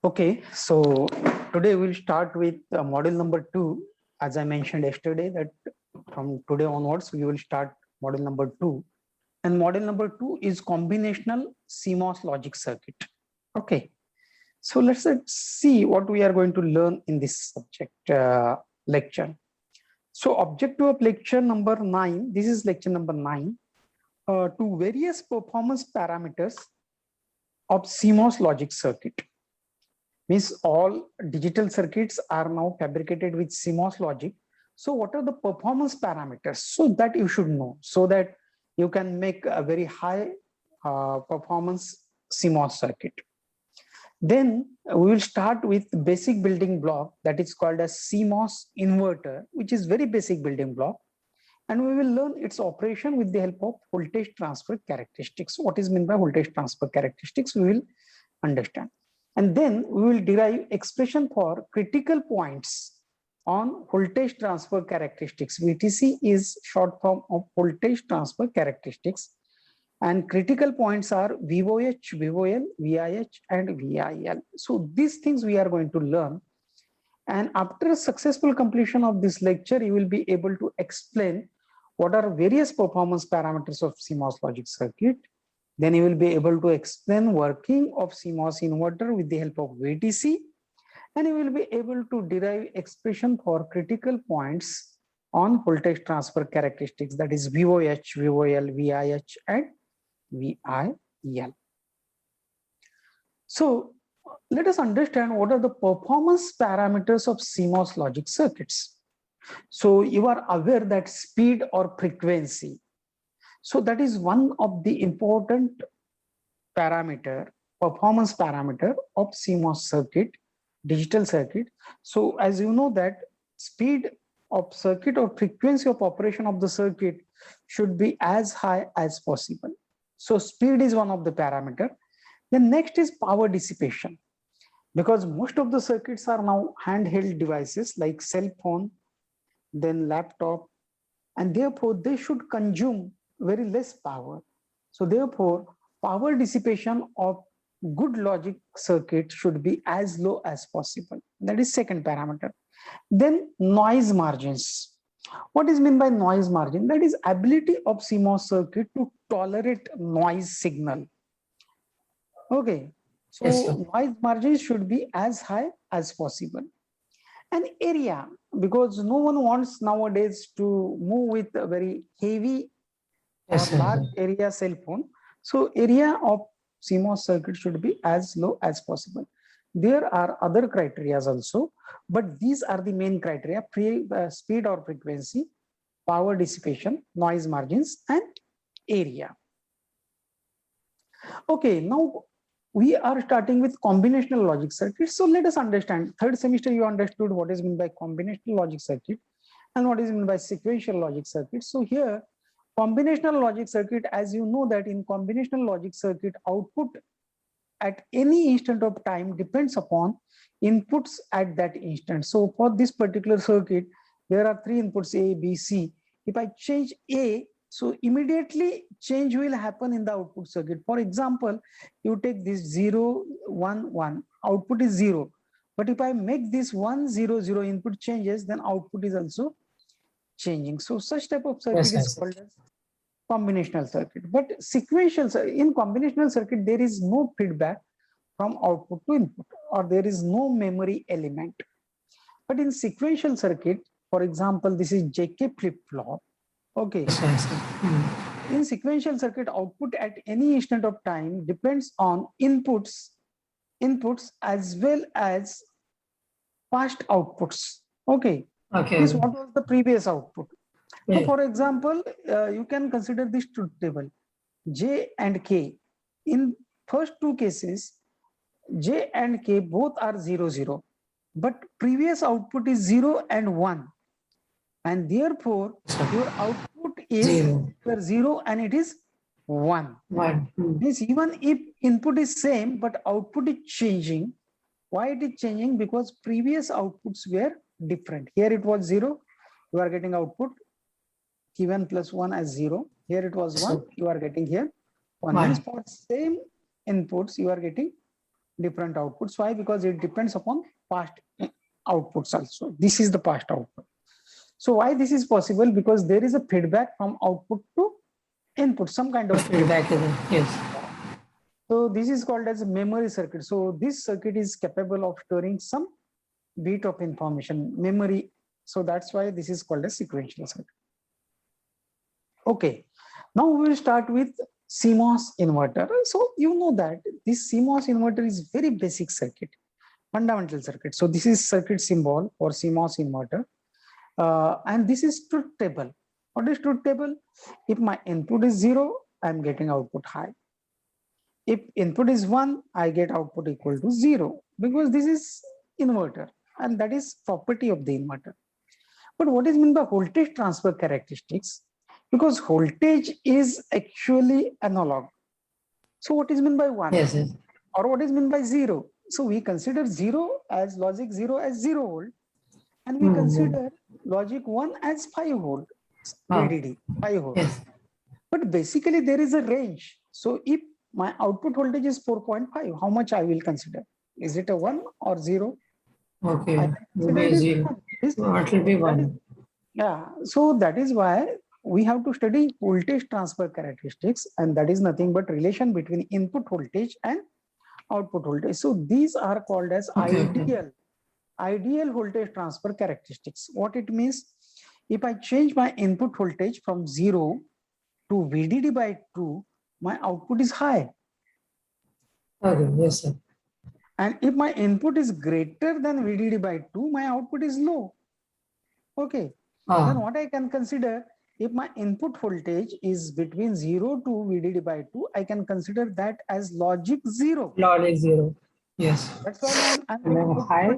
Okay, so today we'll start with model number 2. As I mentioned yesterday, that from today onwards we will start model number 2, and model number 2 is combinational CMOS logic circuit. Okay, so let's see what we are going to learn in this subject lecture. So objective of lecture number 9, this is lecture number 9, to various performance parameters of CMOS logic circuit. Means all digital circuits are now fabricated with CMOS logic. So what are the performance parameters? So that you should know, so that you can make a very high performance CMOS circuit. Then we will start with basic building block that is called as CMOS inverter, which is very basic building block. And we will learn its operation with the help of voltage transfer characteristics. What is meant by voltage transfer characteristics, we will understand. And then we will derive expression for critical points on voltage transfer characteristics. VTC is short form of voltage transfer characteristics. And critical points are VOH, VOL, VIH, and VIL. So these things we are going to learn. And after successful completion of this lecture, you will be able to explain what are various performance parameters of CMOS logic circuit. Then you will be able to explain working of CMOS inverter with the help of VTC, and you will be able to derive expression for critical points on voltage transfer characteristics, that is VOH, VOL, VIH, and VIL. So let us understand what are the performance parameters of CMOS logic circuits. So you are aware that speed or frequency, so that is one of the important parameter, performance parameter of CMOS circuit, digital circuit. So as you know that speed of circuit or frequency of operation of the circuit should be as high as possible. So speed is one of the parameter. Then next is power dissipation, because most of the circuits are now handheld devices like cell phone, then laptop, and therefore they should consume very less power. So therefore power dissipation of good logic circuit should be as low as possible. That is second parameter. Then noise margins. What is meant by noise margin? That is ability of CMOS circuit to tolerate noise signal. Okay, so yes, noise margins should be as high as possible. And area, because no one wants nowadays to move with a very heavy or large area cell phone. So area of CMOS circuit should be as low as possible. There are other criteria also, but these are the main criteria: speed or frequency, power dissipation, noise margins, and area. Okay, now we are starting with combinational logic circuit. So let us understand. Third semester you understood what is meant by combinational logic circuit and what is meant by sequential logic circuit. So here combinational logic circuit, as you know that in combinational logic circuit, output at any instant of time depends upon inputs at that instant. So for this particular circuit, there are three inputs A, B, C. If I change A, so immediately change will happen in the output circuit. For example, you take this 0, 1, 1, output is 0. But if I make this 1, 0, 0 input changes, then output is also changing. So such type of circuit is called as combinational circuit. But sequential, in combinational circuit, there is no feedback from output to input, or there is no memory element. But in sequential circuit, for example, this is JK flip-flop. Okay. In sequential circuit, output at any instant of time depends on inputs as well as past outputs. Okay. Okay. This what was the previous output. Yeah. So for example, you can consider this truth table, J and K. In first two cases, J and K both are 0, 0, but previous output is 0 and 1. And therefore, your output is 0 and it is 1. Means even if input is same, but output is changing. Why it is changing? Because previous outputs were different. Here it was 0, you are getting output given plus 1 as 0. Here it was 1, you are getting here 1. Means for same inputs, you are getting different outputs. Why? Because it depends upon past outputs also. This is the past output. So why this is possible? Because there is a feedback from output to input, some kind of feedback. Yes. So this is called as a memory circuit. So this circuit is capable of storing some bit of information, memory. So that's why this is called a sequential circuit. Okay, now we will start with CMOS inverter. So you know that this CMOS inverter is very basic circuit, fundamental circuit. So this is circuit symbol for CMOS inverter. And this is truth table. What is truth table? If my input is 0, I'm getting output high. If input is 1, I get output equal to 0, because this is inverter and that is property of the inverter. But what is meant by voltage transfer characteristics? Because voltage is actually analog. So what is meant by 1? Yes, yes. Or what is meant by 0? So we consider 0 as logic 0 as 0 volt, and we consider logic 1 as 5 volt VDD, 5 volt. Yes. But basically there is a range. So if my output voltage is 4.5, how much I will consider? Is it a 1 or 0? Okay, It 0. It will be 1. Yeah, so that is why we have to study voltage transfer characteristics, and that is nothing but relation between input voltage and output voltage. So these are called as ideal voltage transfer characteristics. What it means, if I change my input voltage from 0 to VDD by 2, my output is high. Okay, yes, sir. And if my input is greater than VDD by 2, my output is low. Okay. Then what I can consider, if my input voltage is between 0 to VDD by 2, I can consider that as logic 0. Logic 0. Yes. That's why I'm high.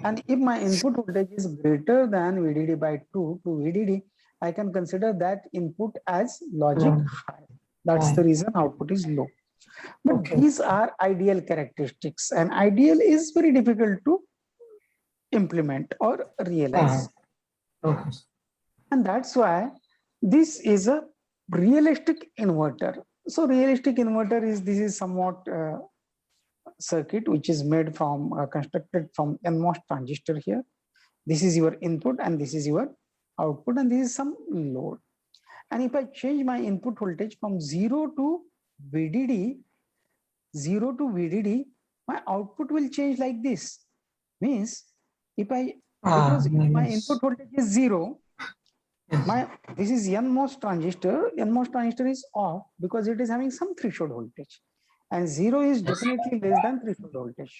And if my input voltage is greater than VDD by 2 to VDD, I can consider that input as logic high. That's the reason output is low. But these are ideal characteristics, and ideal is very difficult to implement or realize. And that's why this is a realistic inverter. So realistic inverter is, this is somewhat circuit which is made from, constructed from Cmos transistor here. This is your input and this is your output, and this is some load. And if I change my input voltage from 0 to VDD, my output will change like this. Means if I, because if my input voltage is 0, this is NMOS transistor. NMOS transistor is off because it is having some threshold voltage, and 0 is definitely less than threshold voltage,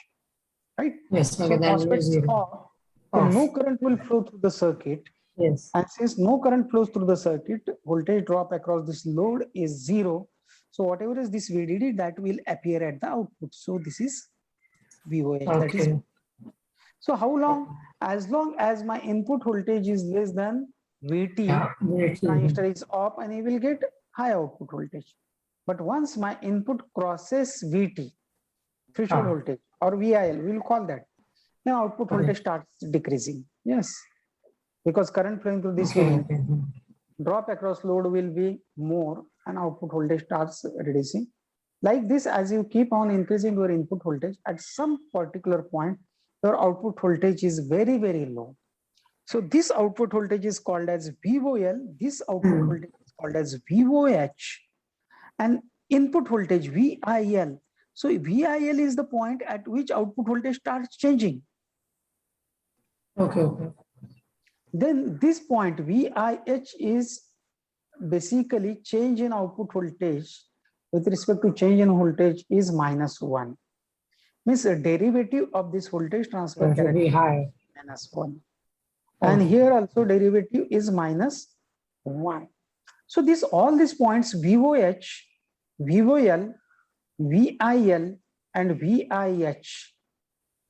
right? Yes. So MOSFET is off, so no current will flow through the circuit. Yes. And since no current flows through the circuit, voltage drop across this load is 0. So whatever is this VDD, that will appear at the output. So this is VOH. That is. So how long? As long as my input voltage is less than VT, transistor is off and you will get high output voltage. But once my input crosses VT, threshold voltage, or VIL, we will call that, then output voltage starts decreasing. Yes, because current flowing through this will drop across load will be more and output voltage starts reducing. Like this, as you keep on increasing your input voltage, at some particular point, your output voltage is very, very low. So this output voltage is called as VOL. This output voltage is called as VOH. And input voltage, VIL. So VIL is the point at which output voltage starts changing. Then this point, VIH, is basically change in output voltage with respect to change in voltage is -1. Means the derivative of this voltage transfer will be high, -1. And here also derivative is -1. So this, all these points, VOH, VOL, VIL, and VIH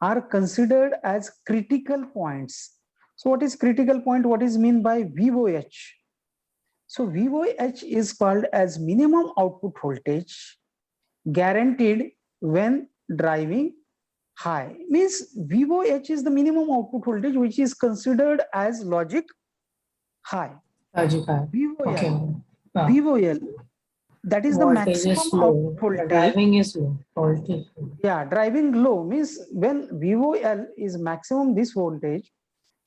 are considered as critical points. So what is critical point? What is mean by VOH? So VOH is called as minimum output voltage guaranteed when driving high. Means VOH is the minimum output voltage which is considered as logic high. VOL, VOL, that is the maximum output voltage. Driving is low. Yeah, driving low means when VOL is maximum this voltage,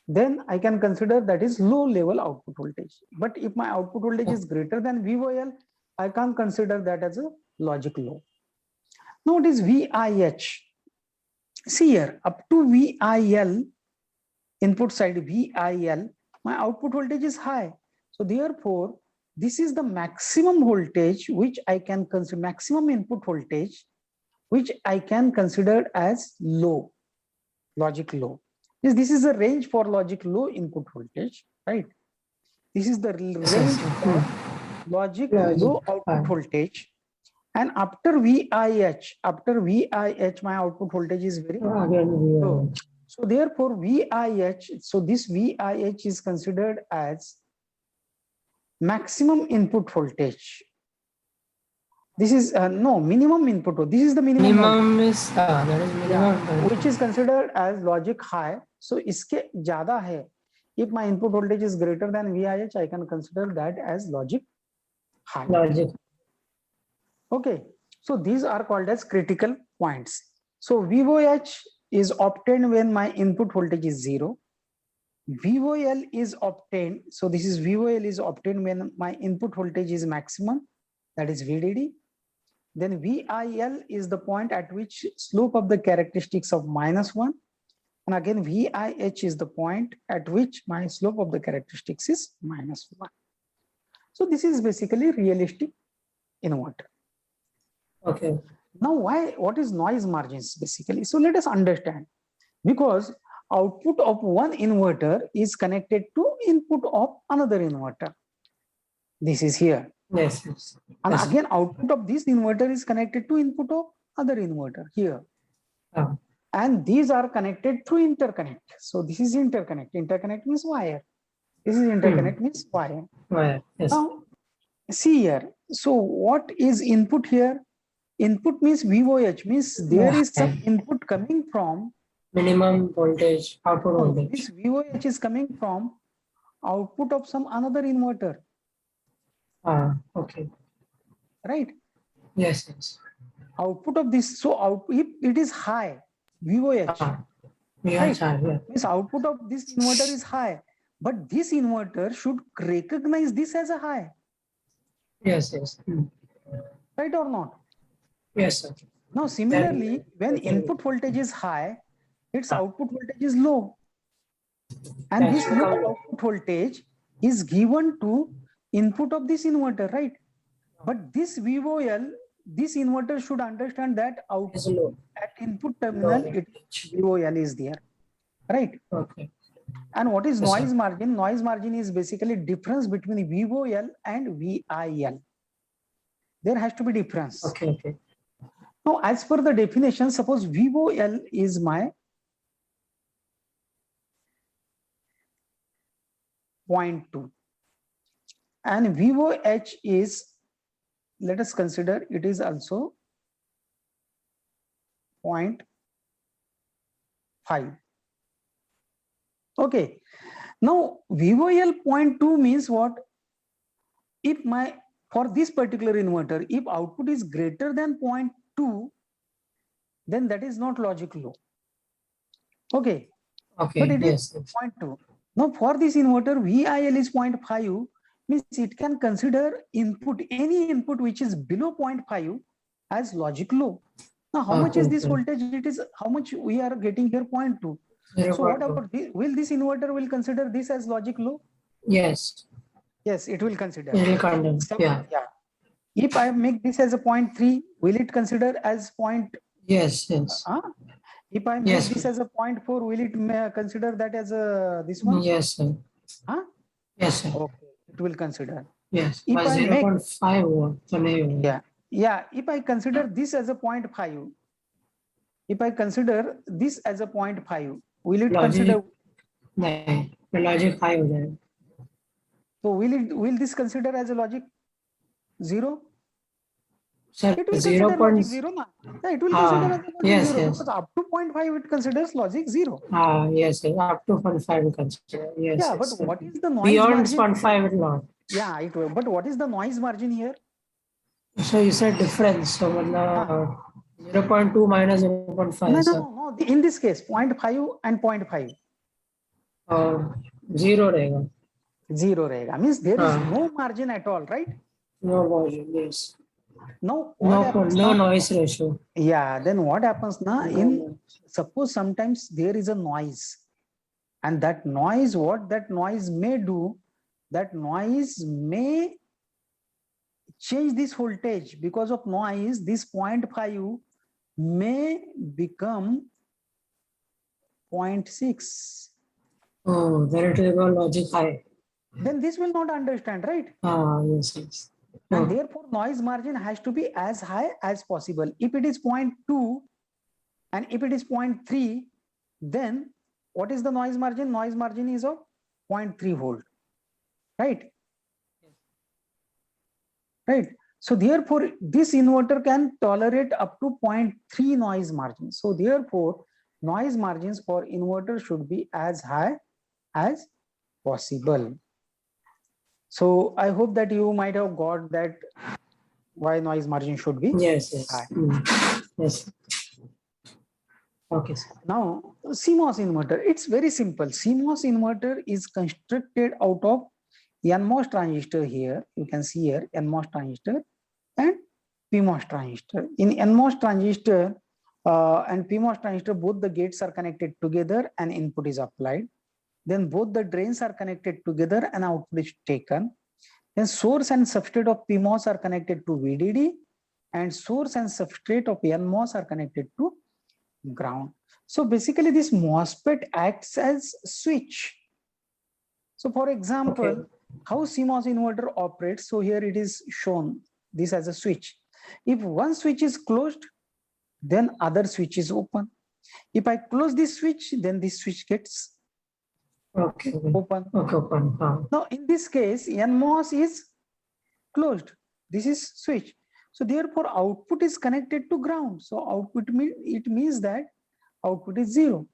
then I can consider that is low level output voltage. But if my output voltage is greater than VOL, I can't consider that as a logic low. Now it is VIH. See here, up to VIL, input side VIL, my output voltage is high. So therefore, this is the maximum voltage which I can consider, maximum input voltage, which I can consider as low, logic low. This is the range for logic low input voltage, right? This is the range for logic low output voltage. And after VIH, my output voltage is very low. So therefore VIH, so this VIH is considered as maximum input voltage. This is no minimum input. This is the minimum. Minimum is that is minimum, which is considered as logic high. So iske zyada hai. If my input voltage is greater than VIH, I can consider that as logic high. Logic. Okay. So these are called as critical points. So VOH is obtained when my input voltage is 0. VOL is obtained. So this is VOL is obtained when my input voltage is maximum, that is VDD. Then VIL is the point at which slope of the characteristics of -1. And again, VIH is the point at which my slope of the characteristics is -1. So this is basically realistic inverter. Okay. Now, what is noise margins basically? So let us understand, because output of one inverter is connected to input of another inverter. This is here. Yes, yes. And yes. again, output of this inverter is connected to input of other inverter here. And these are connected through interconnect. So this is interconnect. Interconnect means wire. This is interconnect means wire. Wire. Yes. Now, see here. So what is input here? Input means VOH, means there is some input coming from minimum voltage, output voltage. This VOH is coming from output of some another inverter. Okay. Right? Yes, yes. Output of this, so if it is high, VOH, right? Yeah. Means output of this inverter is high, but this inverter should recognize this as a high. Yes, yes. Right or not? Yes, sir. Now, similarly, when input voltage is high, its output voltage is low. And this low output voltage is given to input of this inverter, right? But this VOL, this inverter should understand that output at input terminal, VOL is there, right? Okay. And what is noise margin? Noise margin is basically difference between VOL and VIL. There has to be difference. Okay, okay. Now, as per the definition, suppose VOL is my 0.2 and VOH is, let us consider it is also 0.5. Okay. Now, VOL 0.2 means what? If for this particular inverter, if output is greater than 0.2, then that is not logic low. Okay. Okay. But it is 0.2. Now, for this inverter, VIL is 0.5, means it can consider input, any input which is below 0.5 as logic low. Now, how much is this voltage? It is how much we are getting here, 0.2. So what about this? Will this inverter will consider this as logic low? Yes. Yes, it will consider. It will consider. Yeah. If I make this as a 0.3, will it consider as point? Yes, yes. If I make this as a 0.4, will it consider that as a this one? Yes, sir. Yes, sir. Okay, it will consider. Yes. If I make 0.5, if I consider this as a 0.5, if I consider this as a 0.5, will it consider? No, the logic high हो जाएगा. So will this consider as a logic 0? Sir, it will 0. consider logic 0 na? Yeah, it will consider as a logic 0 because up to 0.5 it considers logic 0. Yes, sir. Up to 0.5 we consider. Yes. Yeah, yes, but sir. what is the noise beyond margin? 0.5 it will not. Yeah, it will. But what is the noise margin here? So you said difference. So 0.2 minus No, 0.5, no, sir. no. In this case, 0.5 and 0.5. Zero रहेगा. Zero रहेगा. Means there is हाँ. no margin at all, right? No margin, yes. Now what happens No now? noise ratio. Yeah, then what happens now? No. Suppose sometimes there is a noise, and that noise, what that noise may do, that noise may change this voltage. Because of noise, this 0.5 may become 0.6. Oh, then it will go logic high. Then this will not understand, right? Yes, yes. And therefore noise margin has to be as high as possible. If it is 0.2 and if it is 0.3, then what is the noise margin? Noise margin is of 0.3 volt, right? Right. So therefore, this inverter can tolerate up to 0.3 noise margin. So therefore, noise margins for inverter should be as high as possible. So I hope that you might have got that why noise margin should be high. Yes. Okay. Now, CMOS inverter, it's very simple. CMOS inverter is constructed out of NMOS transistor here. You can see here NMOS transistor and PMOS transistor. In NMOS transistor and PMOS transistor, both the gates are connected together and input is applied. Then both the drains are connected together and output is taken. Then source and substrate of PMOS are connected to VDD, and source and substrate of NMOS are connected to ground. So basically this MOSFET acts as switch. So for example, how CMOS inverter operates. So here it is shown this as a switch. If one switch is closed, then other switch is open. If I close this switch, then this switch gets open. Now in this case, NMOS is closed. This is switch. So therefore output is connected to ground. So output means that output is 0.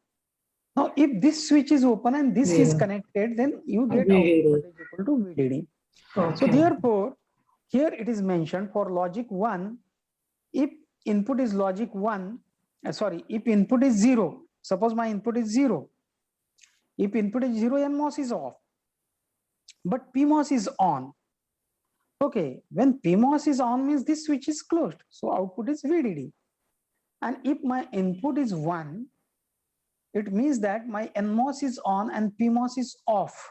Now if this switch is open and this is connected, then you get output is equal to VDD. So therefore here it is mentioned for logic 1, if input is logic 1, if input is 0, suppose my input is 0. If input is 0, NMOS is off, but PMOS is on. Okay, when PMOS is on means this switch is closed, so output is VDD. And if my input is 1, it means that my NMOS is on and PMOS is off.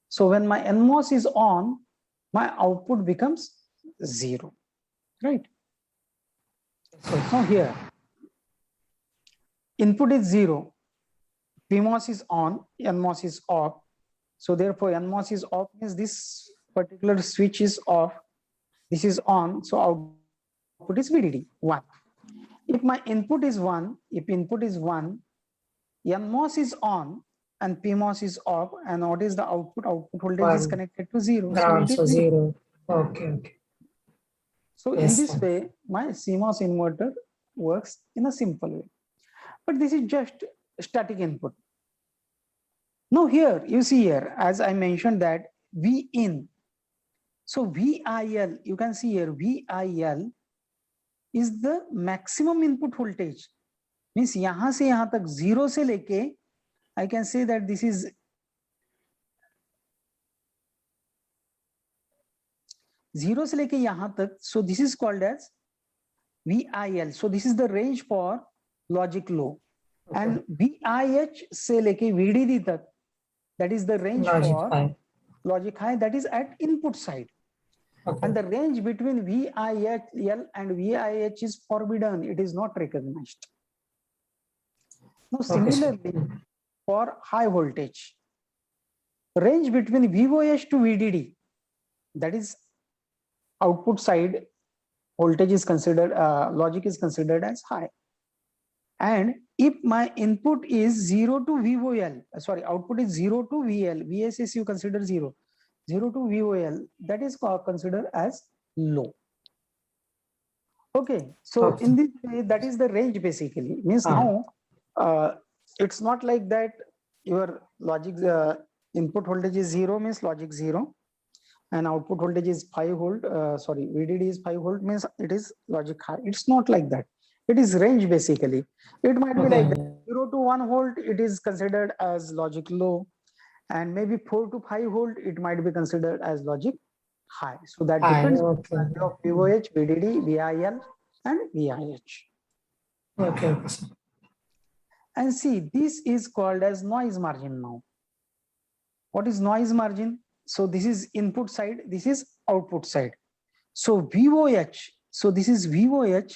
So when my NMOS is on, my output becomes 0, right? So now here, input is 0, PMOS is on, NMOS is off. So therefore NMOS is off means this particular switch is off, this is on, so output is VDD, 1. If my input is 1, NMOS is on and PMOS is off, and what is the output? Output voltage is connected to 0. So it is 0. So in this way, my CMOS inverter works in a simple way. But this is just static input. Now here, you see here, as I mentioned that V in. So VIL, you can see here, VIL is the maximum input voltage. Means यहाँ से यहाँ तक 0 से लेके, I can say that this is 0 से लेके यहाँ तक. So this is called as VIL. So this is the range for logic low. And VIH से लेके VDD तक, that is the range for logic high, that is at input side. And the range between VIL and VIH is forbidden. It is not recognized. Now similarly, for high voltage, range between VOH to VDD, that is output side voltage is considered, logic is considered as high. And if my input is 0 to VOL, output is 0 to VL, VSS you consider 0, 0 to VOL, that is considered as low. Okay, so in this way, that is the range basically. Means now, it's not like that your logic input voltage is 0 means logic 0, and output voltage is 5 volt, VDD is 5 volt means it is logic high. It's not like that. It is range basically. It might be like that. Okay. 0 to 1 volt, it is considered as logic low, and maybe 4 to 5 volt, it might be considered as logic high. So that Hi. depends on Okay. the value of VOH, VDD, VIL, and VIH. Okay. Okay, sir. And see, this is called as noise margin now. What is noise margin? So this is input side, this is output side. So VOH, so this is VOH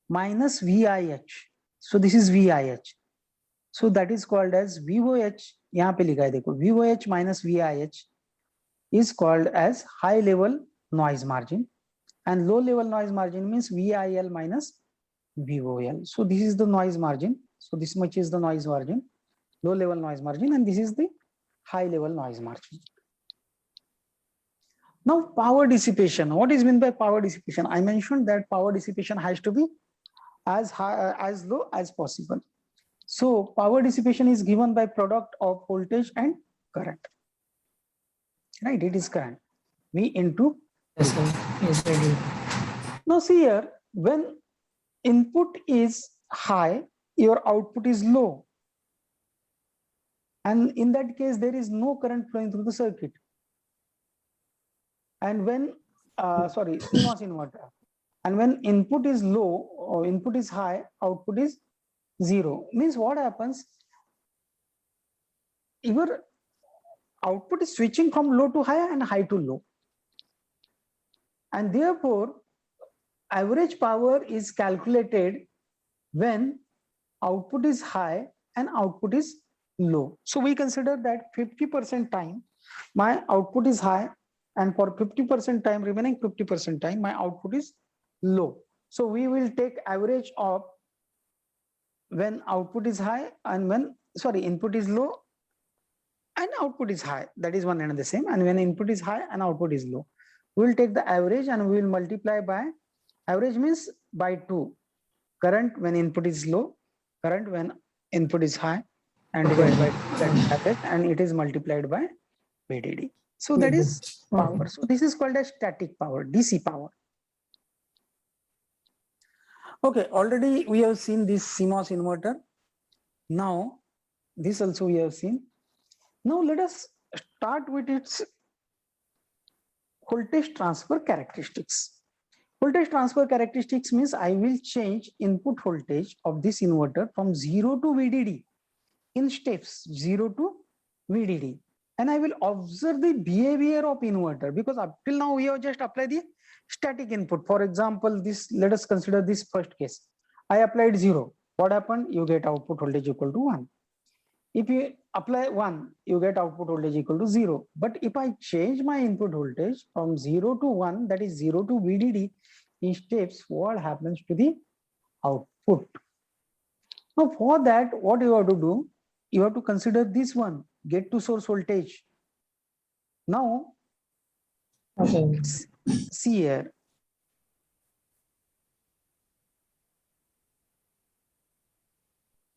minus VIH. So this is VIH. So that is called as VOH. यहाँ पे लिखा है देखो, VOH minus VIH is called as high level noise margin, and low level noise margin means VIL minus VOL. So this is the noise margin. So this much is the noise margin, low level noise margin, and this is the high level noise margin. Now power dissipation. What is meant by power dissipation? I mentioned that power dissipation has to be as high, as low as possible. So power dissipation is given by product of voltage and current. Right? It is current. V into. Yes, sir. Yes, I do. Now see here, when input is high, your output is low. And in that case, there is no current flowing through the circuit. And when, CMOS inverter. And when input is low or input is high, output is 0. Means what happens? Your output is switching from low to high and high to low. And therefore, average power is calculated when output is high and output is low. So we consider that 50% time my output is high, and for 50% time, remaining 50% time, my output is low. So we will take average of when output is high and when, input is low and output is high. That is one and the same. And when input is high and output is low, we will take the average and we will multiply by, average means by 2. Current when input is low, current when input is high, and divided by 2, that is average, and it is multiplied by VDD. So that is power. So this is called as static power, DC power. Okay, already we have seen this CMOS inverter. Now, this also we have seen. Now let us start with its voltage transfer characteristics. Voltage transfer characteristics means I will change input voltage of this inverter from 0 to VDD in steps, 0 to VDD. And I will observe the behavior of inverter, because up till now we have just applied the static input. For example, this, let us consider this first case. I applied 0. What happened? You get output voltage equal to 1. If you apply 1, you get output voltage equal to 0. But if I change my input voltage from 0 to 1, that is 0 to VDD in steps, what happens to the output? Now for that, what you have to do? You have to consider this one, get to source voltage. Now, Okay. see here.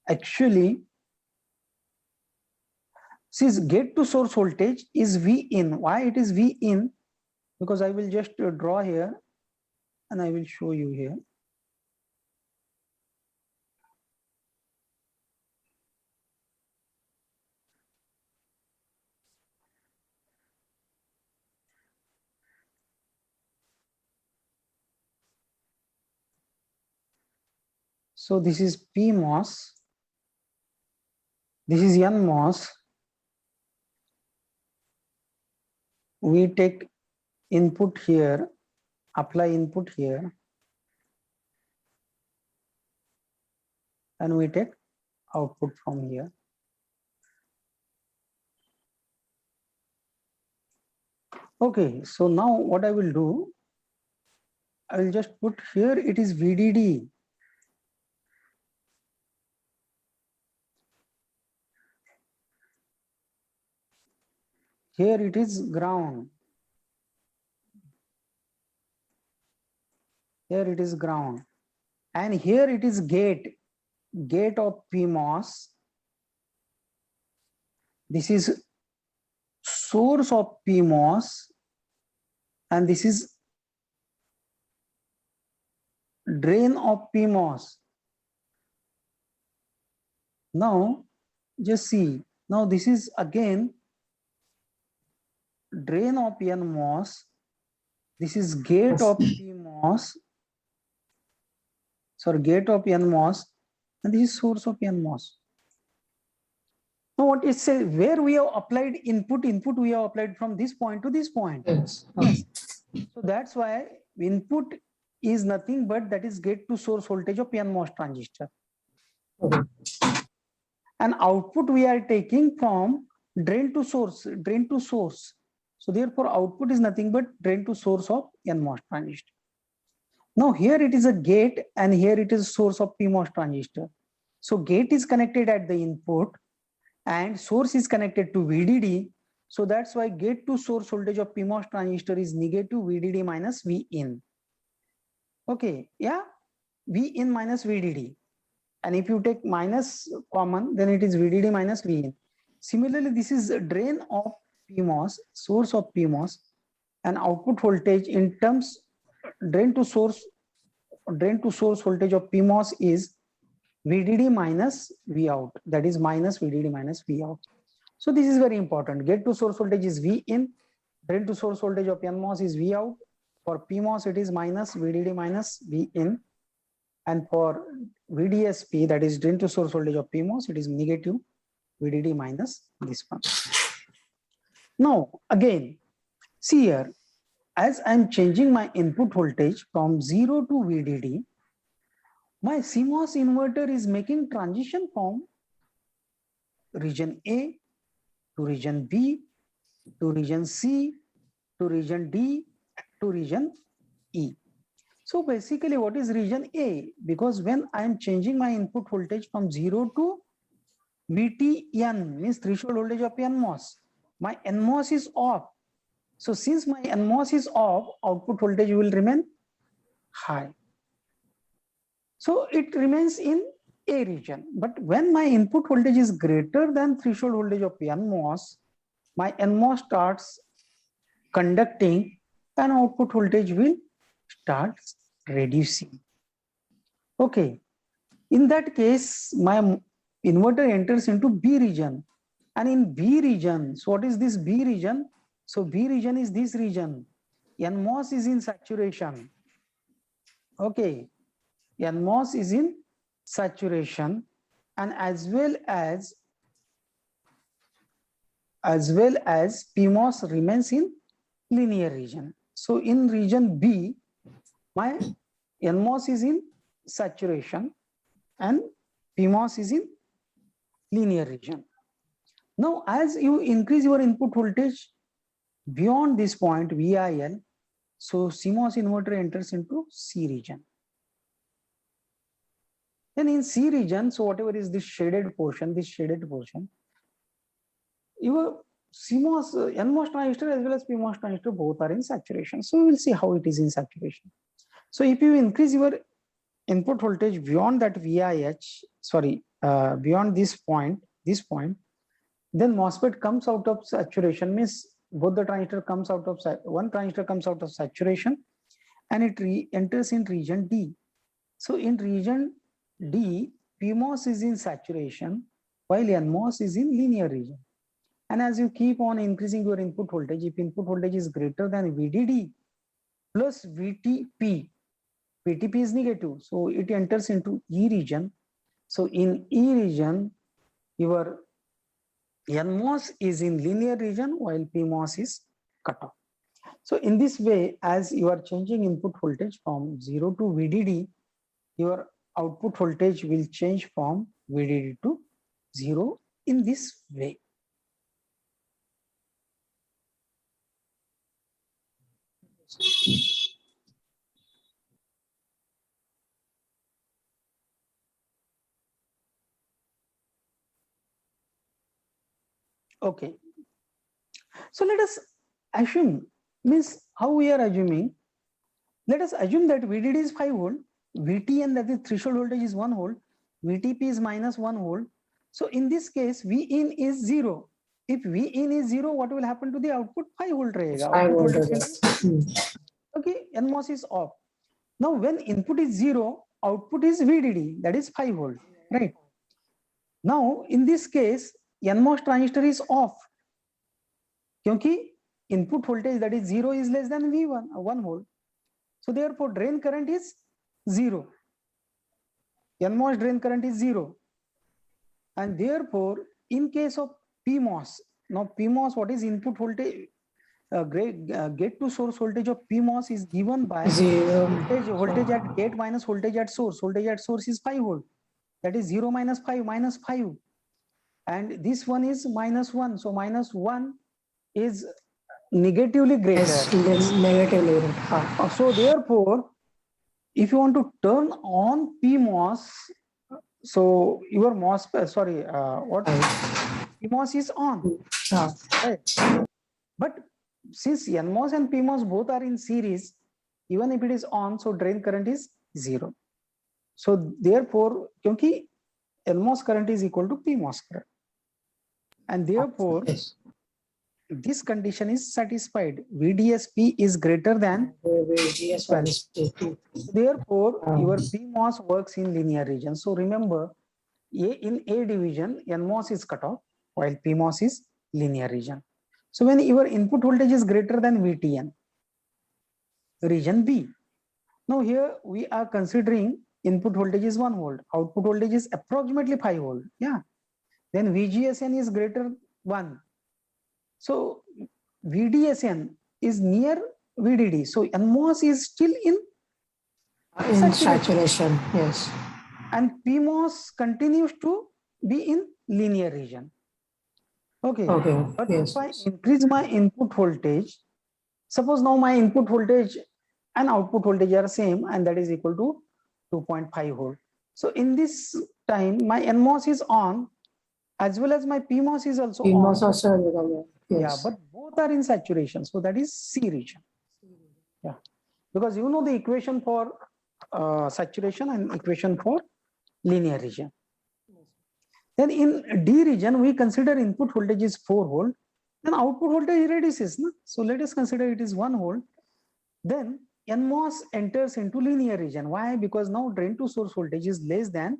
Actually, since get to source voltage is V in. Why it is V in? Because I will just draw here and I will show you here. So this is PMOS, this is NMOS. We take input here, apply input here, and we take output from here. Okay, so now what I will do, I will just put here, it is VDD. Here it is ground. Here it is ground. And here it is gate, gate of PMOS. This is source of PMOS. And this is drain of PMOS. Now just see, now this is again drain of NMOS, this is gate of PMOS, sorry, gate of NMOS, and this is source of NMOS. Now what it says, where we have applied input we have applied from this point to this point. Yes. Yes. So that's why input is nothing but that is gate to source voltage of NMOS transistor. Okay. And output we are taking from drain to source, drain to source. So therefore output is nothing but drain to source of NMOS transistor. Now here it is a gate and here it is source of PMOS transistor. So gate is connected at the input and source is connected to VDD. So that's why gate to source voltage of PMOS transistor is negative VDD minus Vin. Okay, yeah, Vin minus VDD. And if you take minus common, then it is VDD minus Vin. Similarly, this is a drain of PMOS, source of PMOS, and output voltage in terms drain to source voltage of PMOS is VDD minus V out, that is minus VDD minus V out. So this is very important. Gate to source voltage is V in, drain to source voltage of NMOS is V out. For PMOS, it is minus VDD minus V in. And for VDSP, that is drain to source voltage of PMOS, it is negative VDD minus this one. Now, again, see here, as I'm changing my input voltage from 0 to VDD, my CMOS inverter is making transition from region A to region B to region C to region D to region E. So basically what is region A? Because when I am changing my input voltage from 0 to VTN, means threshold voltage of NMOS, my NMOS is off. So since my NMOS is off, output voltage will remain high. So it remains in A region. But when my input voltage is greater than threshold voltage of NMOS, my NMOS starts conducting and output voltage will start reducing. Okay. In that case, my inverter enters into B region. And in B region, so what is this B region? So B region is this region. NMOS is in saturation. Okay. NMOS is in saturation, and as well as PMOS remains in linear region. So in region B, my NMOS is in saturation and PMOS is in linear region. Now, as you increase your input voltage beyond this point, VIL, so CMOS inverter enters into C region. Then in C region, so whatever is this shaded portion, your CMOS, NMOS transistor as well as PMOS transistor both are in saturation. So we will see how it is in saturation. So if you increase your input voltage beyond that beyond this point, then MOSFET comes out of saturation, means both the transistor comes out of, one transistor comes out of saturation and it enters in region D. So in region D, PMOS is in saturation while NMOS is in linear region. And as you keep on increasing your input voltage, if input voltage is greater than VDD plus VTP, VTP is negative, so it enters into E region. So in E region, your NMOS is in linear region while PMOS is cut off. So in this way, as you are changing input voltage from 0 to VDD, your output voltage will change from VDD to 0 in this way. Okay. So let us assume, means how we are assuming, let us assume that VDD is 5 volt, VTN, that is threshold voltage, is 1 volt, VTP is minus 1 volt. So in this case, Vin is 0. If Vin is 0, what will happen to the output? 5 volt rahega. 5 Output volt. voltage okay, NMOS is off. Now when input is 0, output is VDD, that is 5 volt, right? Now in this case NMOS transistor is off क्योंकि input voltage that is 0 is less than V1 1 volt. So therefore drain current is 0. NMOS drain current is 0. And therefore in case of PMOS, now PMOS, what is input voltage? Gate to source voltage of PMOS is given by Zero. voltage at gate minus voltage at source. Voltage at source is 5 volt. That is 0 minus 5 minus 5. And this one is minus 1. So minus 1 is negatively greater. Yes, negatively greater. So therefore, if you want to turn on PMOS, so your MOS, what PMOS is on, right? But since NMOS and PMOS both are in series, even if it is on, so drain current is 0. So therefore, क्योंकि NMOS current is equal to PMOS current, and therefore Yes. this condition is satisfied. VDSP is greater than VGS minus P2. therefore your PMOS works in linear region. So remember, in A division, NMOS is cut off while PMOS is linear region. So when your input voltage is greater than VTN, region B. Now here we are considering input voltage is 1 volt, output voltage is approximately 5 volt. Yeah. Then VGSN is greater 1. So VDSN is near VDD. So NMOS is still in saturation. Yes. And PMOS continues to be in linear region. Okay. But yes. if I increase my input voltage, suppose now my input voltage and output voltage are same, and that is equal to 2.5 volt. So in this time, my NMOS is on, as well as my PMOS is also PMOS on. also, yes. Yeah, but both are in saturation. So that is C region. Yeah, because you know the equation for saturation and equation for linear region. Then in D region, we consider input voltage is 4 volt, then output voltage reduces. No? So let us consider it is 1 volt. Then NMOS enters into linear region. Why? Because now drain to source voltage is less than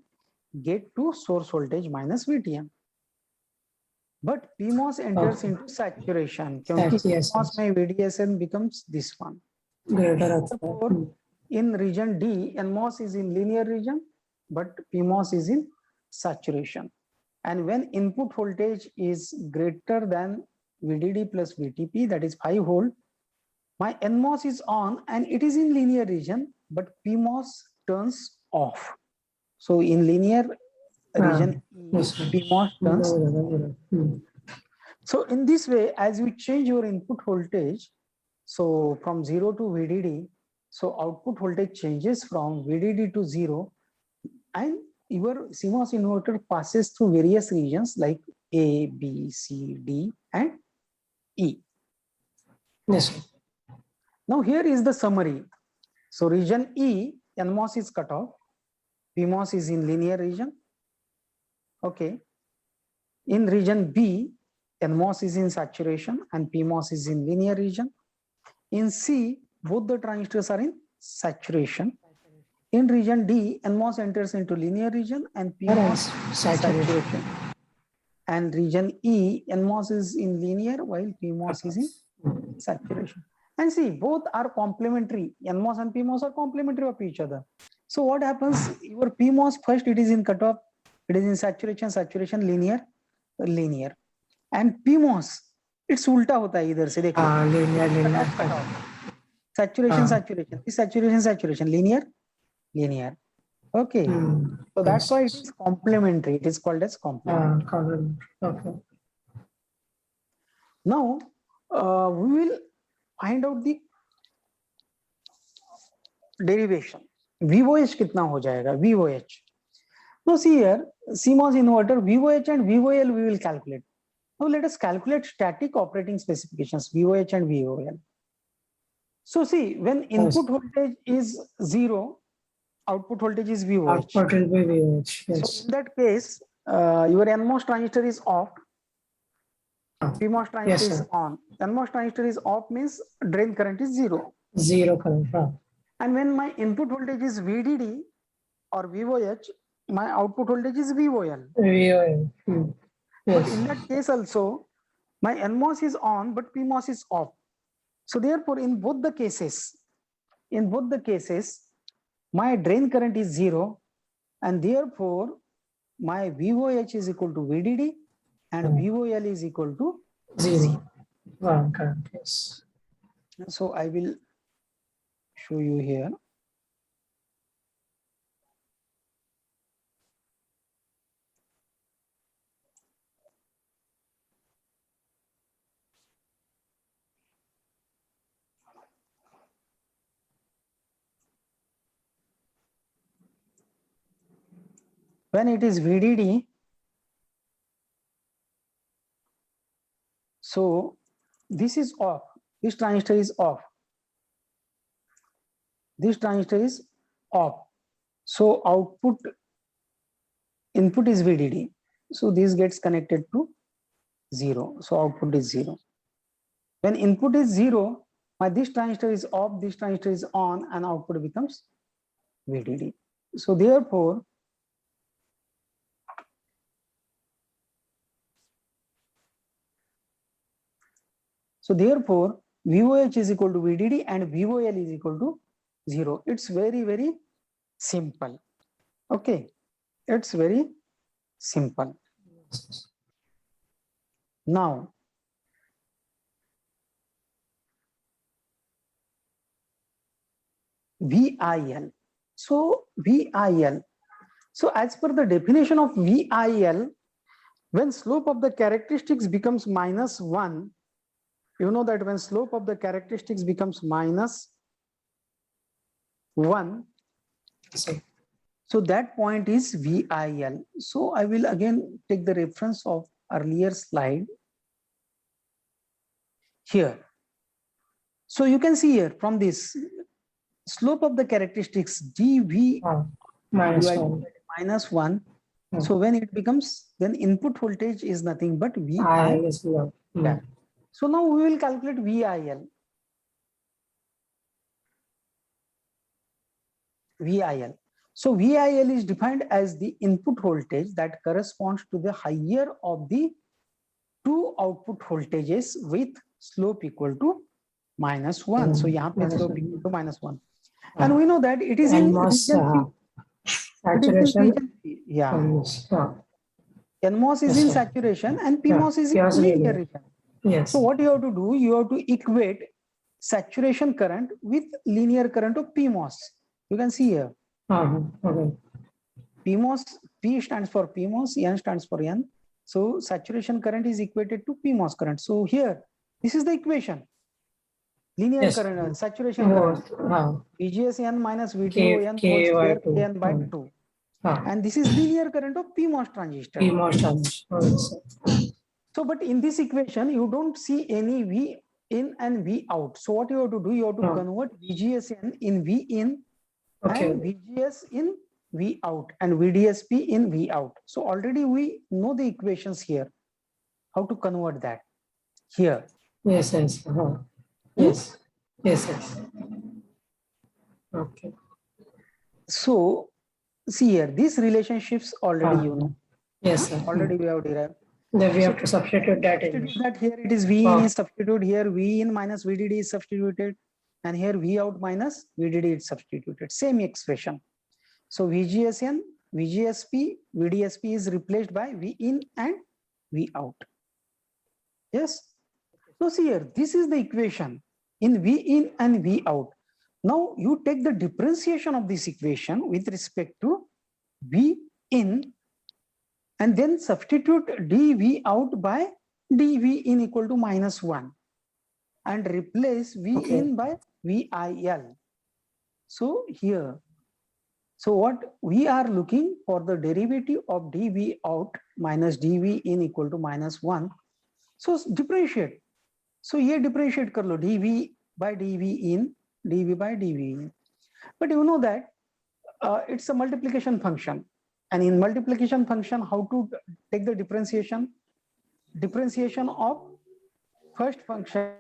gate to source voltage minus VTM. But PMOS enters into saturation. PMOS my VDSN becomes this one. Therefore, in region D, NMOS is in linear region, but PMOS is in saturation. And when input voltage is greater than VDD plus VTP, that is 5 volt, my NMOS is on and it is in linear region, but PMOS turns off. So in linear region, PMOS turns. So in this way, as you change your input voltage, so from 0 to VDD, so output voltage changes from VDD to 0, and your CMOS inverter passes through various regions like A, B, C, D, and E. Yes. Now here is the summary. So region E, NMOS is cut off, PMOS is in linear region. Okay. In region B, NMOS is in saturation and PMOS is in linear region. In C, both the transistors are in saturation. In region D, NMOS enters into linear region and PMOS saturation. And region E, NMOS is in linear while PMOS is in saturation. And see, both are complementary. NMOS and PMOS are complementary of each other. So what happens? Your PMOS first, it is in cutoff, it is in saturation, saturation, linear, linear. And PMOS, it's ulta hota hai idhar se dekho. Linear. Saturation, saturation. This saturation, saturation, linear, linear. Okay. So that's why it is complementary. It is called as complementary. Okay. Now, we will find out the derivation. VOH kitna ho jayega? VOH. Now see here, CMOS inverter, VOH and VOL we will calculate. Now let us calculate static operating specifications, VOH and VOL. So see, when input voltage is 0, output voltage is VOH. Output will be VOH, yes. So in that case, your NMOS transistor is off, PMOS transistor is on. NMOS transistor is off means drain current is 0. Zero current. And when my input voltage is VDD or VOH, my output voltage is VOL. VOL. But Yes. in that case also, my NMOS is on, but PMOS is off. So therefore, in both the cases, my drain current is 0, and therefore my VOH is equal to VDD and VOL is equal to 0. Correct. Yes. So I will show you here. When it is VDD, so this is off, this transistor is off, this transistor is off. So input is VDD. So this gets connected to 0. So output is 0. When input is 0, this transistor is off, this transistor is on, and output becomes VDD. So therefore, VOH is equal to VDD and VOL is equal to 0. It's very, very simple. Okay, it's very simple. Now, VIL. So VIL. So as per the definition of VIL, when slope of the characteristics becomes -1, you know that when slope of the characteristics becomes -1, so that point is VIL. So I will again take the reference of earlier slide here. So you can see here from this slope of the characteristics dV -1. So when it becomes, then input voltage is nothing but VIL. Yeah. So now we will calculate VIL. So VIL is defined as the input voltage that corresponds to the higher of the two output voltages with slope equal to -1. So यहाँ पे slope equal to -1. And we know that it is in region saturation. Yeah. NMOS is in saturation and PMOS is in linear region. Yes. So what you have to do, you have to equate saturation current with linear current of PMOS. You can see here. PMOS, P stands for PMOS, N stands for N. So saturation current is equated to PMOS current. So here, this is the equation. Linear current, saturation current. VGS N minus VTO N whole square Kn by 2. And this is linear current of PMOS transistor. So, but in this equation, you don't see any V in and V out. So what you have to do, you have to convert VGSN in V in and VGS in V out and VDSP in V out. So already we know the equations here. How to convert that here? Yes. Okay. So see here, these relationships already you know. Yes, sir. Already we have derived. Then we have to substitute that in. That here it is V in is substituted, here V in minus VDD is substituted, and here V out minus VDD is substituted. Same expression. So VGSN, VGSP, VDSP is replaced by V in and V out. Yes. So see here, this is the equation in V in and V out. Now you take the differentiation of this equation with respect to V in and then substitute dV out by dV in equal to -1 and replace V in by VIL. So here, so what we are looking for the derivative of dV out minus dV in equal to -1. So differentiate. So here differentiate kar lo dV by dV in, dV by dV in. But you know that it's a multiplication function. And in multiplication function, how to take the differentiation? Differentiation of first function